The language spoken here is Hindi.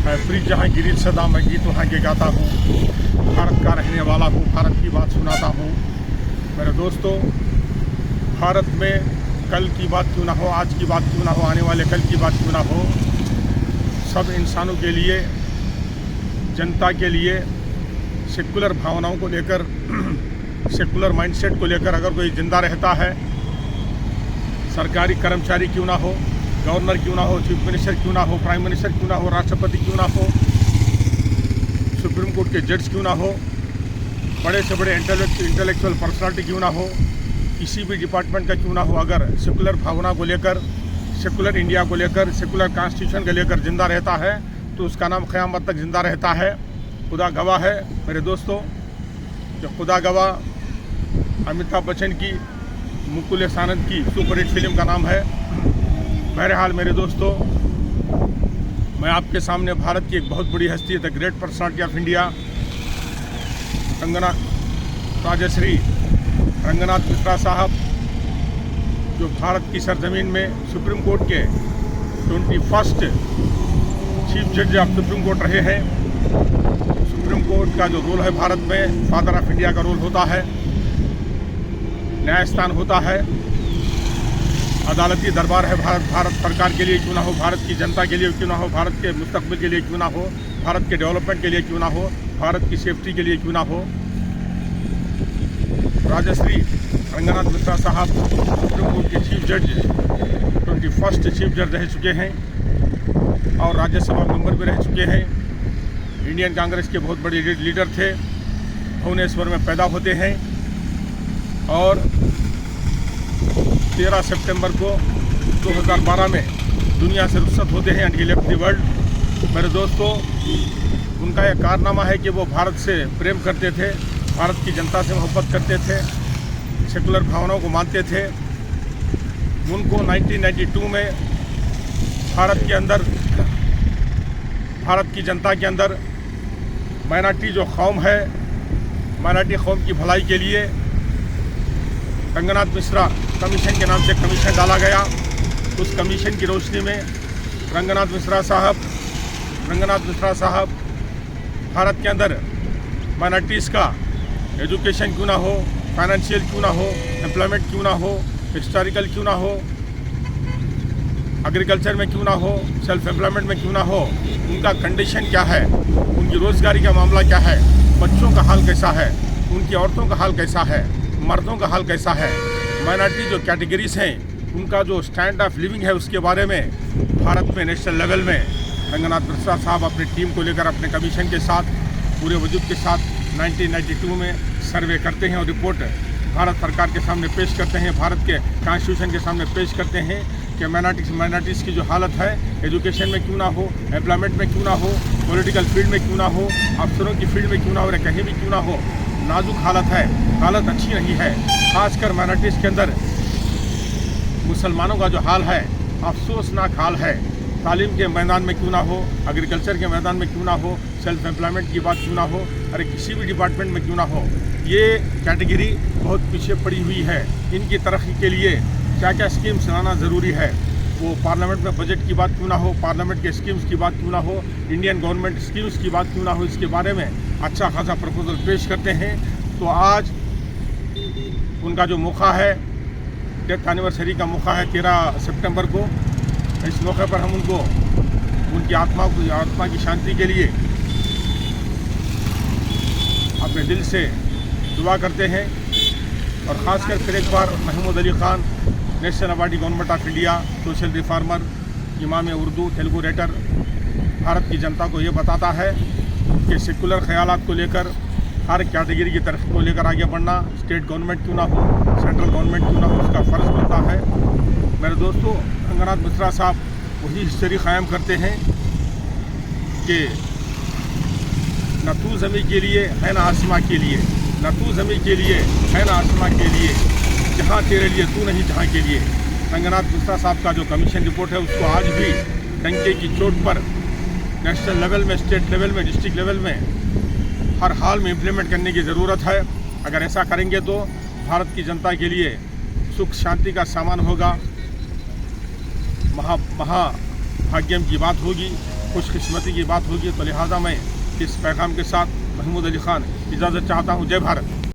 मैं प्रीत जहाँ गिरी सदा मैं गीत वहाँ के गाता हूँ, भारत का रहने वाला हूँ, भारत की बात सुनाता हूँ। मेरे दोस्तों, भारत में कल की बात क्यों ना हो, आज की बात क्यों ना हो, आने वाले कल की बात क्यों ना हो, सब इंसानों के लिए, जनता के लिए सेकुलर भावनाओं को लेकर सेकुलर माइंडसेट को लेकर अगर कोई जिंदा रहता है, सरकारी कर्मचारी क्यों ना हो, गवर्नर क्यों ना हो, चीफ मिनिस्टर क्यों ना हो, प्राइम मिनिस्टर क्यों ना हो, राष्ट्रपति क्यों ना हो, सुप्रीम कोर्ट के जज क्यों ना हो, बड़े से बड़े इंटेलेक्चुअल पर्सनालिटी क्यों ना हो, किसी भी डिपार्टमेंट का क्यों ना हो, अगर सेकुलर भावना को लेकर, सेकुलर इंडिया को लेकर, सेकुलर कॉन्स्टिट्यूशन को लेकर जिंदा रहता है तो उसका नाम क़यामत तक जिंदा रहता है। खुदा गवाह है मेरे दोस्तों, जो खुदा गवाह अमिताभ बच्चन की मुकुल सानंद की सुपरहिट फिल्म का नाम है। बहरहाल मेरे दोस्तों, मैं आपके सामने भारत की एक बहुत बड़ी हस्ती, the great personality of India, Rajshree Ranganath Mishra साहब, जो भारत की सरजमीन में सुप्रीम कोर्ट के 21st चीफ जज ऑफ सुप्रीम कोर्ट रहे हैं। सुप्रीम कोर्ट का जो रोल है भारत में, फादर ऑफ इंडिया का रोल होता है, न्यायस्थान होता है, अदालती दरबार है। भारत सरकार के लिए क्यों ना हो, भारत की जनता के लिए क्यों ना हो, भारत के मुस्तकबिल के लिए क्यों ना हो, भारत के डेवलपमेंट के लिए क्यों ना हो, भारत की सेफ्टी के लिए क्यों ना हो। राजश्री रंगनाथ मिश्रा साहब सुप्रीम कोर्ट के चीफ जज, 21st चीफ जज रह चुके हैं और राज्यसभा मेंबर भी रह चुके हैं। इंडियन कांग्रेस के बहुत बड़े लीडर थे, भुवनेश्वर में पैदा होते हैं और 13 सितंबर को 2012 में दुनिया से रुखसत होते हैं and he left the world. मेरे दोस्तों, उनका यह कारनामा है कि वो भारत से प्रेम करते थे, भारत की जनता से मोहब्बत करते थे, सेकुलर भावनाओं को मानते थे। उनको 1992 में भारत के अंदर, भारत की जनता के अंदर माइनॉरिटी जो कौम है, माइनॉरिटी कौम की भलाई के लिए रंगनाथ मिश्रा कमीशन के नाम से कमीशन डाला गया। उस कमीशन की रोशनी में रंगनाथ मिश्रा साहब भारत के अंदर माइनॉरिटीज़ का एजुकेशन क्यों ना हो, फाइनेंशियल क्यों ना हो, एम्प्लॉयमेंट क्यों ना हो, हिस्टोरिकल क्यों ना हो, एग्रीकल्चर में क्यों ना हो, सेल्फ एम्प्लॉयमेंट में क्यों ना हो, उनका कंडीशन क्या है, उनकी रोज़गारी का मामला क्या है, बच्चों का हाल कैसा है, उनकी औरतों का हाल कैसा है, मर्दों का हाल कैसा है, माइनॉरिटी जो कैटेगरीज हैं उनका जो स्टैंड ऑफ लिविंग है उसके बारे में भारत में नेशनल लेवल में रंगनाथ मिश्रा साहब अपनी टीम को लेकर अपने कमीशन के साथ, पूरे वजूद के साथ 1992 में सर्वे करते हैं और रिपोर्ट भारत सरकार के सामने पेश करते हैं, भारत के कॉन्स्टिट्यूशन के सामने पेश करते हैं कि माइनॉरिटीज़ की जो हालत है, एजुकेशन में क्यों ना हो, एम्प्लॉयमेंट में क्यों ना हो, पॉलिटिकल फील्ड में क्यों ना हो, अफसरों की फील्ड में क्यों ना हो, कहीं भी क्यों ना हो, नाजुक हालत है, हालत अच्छी नहीं है। खासकर माइनॉरिटीज़ के अंदर मुसलमानों का जो हाल है, अफसोसनाक हाल है। तालीम के मैदान में क्यों ना हो, एग्रीकल्चर के मैदान में क्यों ना हो, सेल्फ एम्प्लॉयमेंट की बात क्यों ना हो, अरे किसी भी डिपार्टमेंट में क्यों ना हो, ये कैटेगरी बहुत पीछे पड़ी हुई है। इनकी तरक्की के लिए क्या क्या स्कीम्स लाना ज़रूरी है, वो पार्लियामेंट में बजट की बात क्यों ना हो, पार्लियामेंट के स्कीम्स की बात क्यों ना हो, इंडियन गवर्नमेंट स्कीम्स की बात क्यों ना हो, इसके बारे में अच्छा खासा प्रपोजल पेश करते हैं। तो आज उनका जो मौका है, डेथ एनिवर्सरी का मौका है 13 सितंबर को, इस मौके पर हम उनको, उनकी आत्मा की शांति के लिए अपने दिल से दुआ करते हैं। और ख़ासकर फिर एक बार Mahmood Ali Khan, national awardee government of India, social reformer, इमाम उर्दू, तेलुगु रेटर, भारत की जनता को ये बताता है कि सेकुलर ख्यालात को लेकर, हर कैटेगरी की तरक्की को लेकर आगे बढ़ना, स्टेट गवर्नमेंट क्यों ना हो, सेंट्रल गवर्नमेंट क्यों ना हो, उसका फ़र्ज़ बनता है। मेरे दोस्तों, रंगनाथ मिश्रा साहब वही हिस्ट्री क़ायम करते हैं कि न तू ज़मीं के लिए है ना आसमां के लिए, न तू ज़मीं के लिए है ना आसमां के लिए, जहाँ तेरे लिए तू नहीं जहाँ के लिए। रंगनाथ मिश्रा साहब का जो कमीशन रिपोर्ट है उसको आज भी डंके की चोट पर नेशनल लेवल में, स्टेट लेवल में, डिस्ट्रिक्ट लेवल में हर हाल में इम्प्लीमेंट करने की ज़रूरत है। अगर ऐसा करेंगे तो भारत की जनता के लिए सुख शांति का सामान होगा, महाभाग्यम की बात होगी। खुशकिस्मती की बात होगी। तो लिहाजा मैं इस पैगाम के साथ महमूद अली खान इजाज़त चाहता हूँ। जय भारत।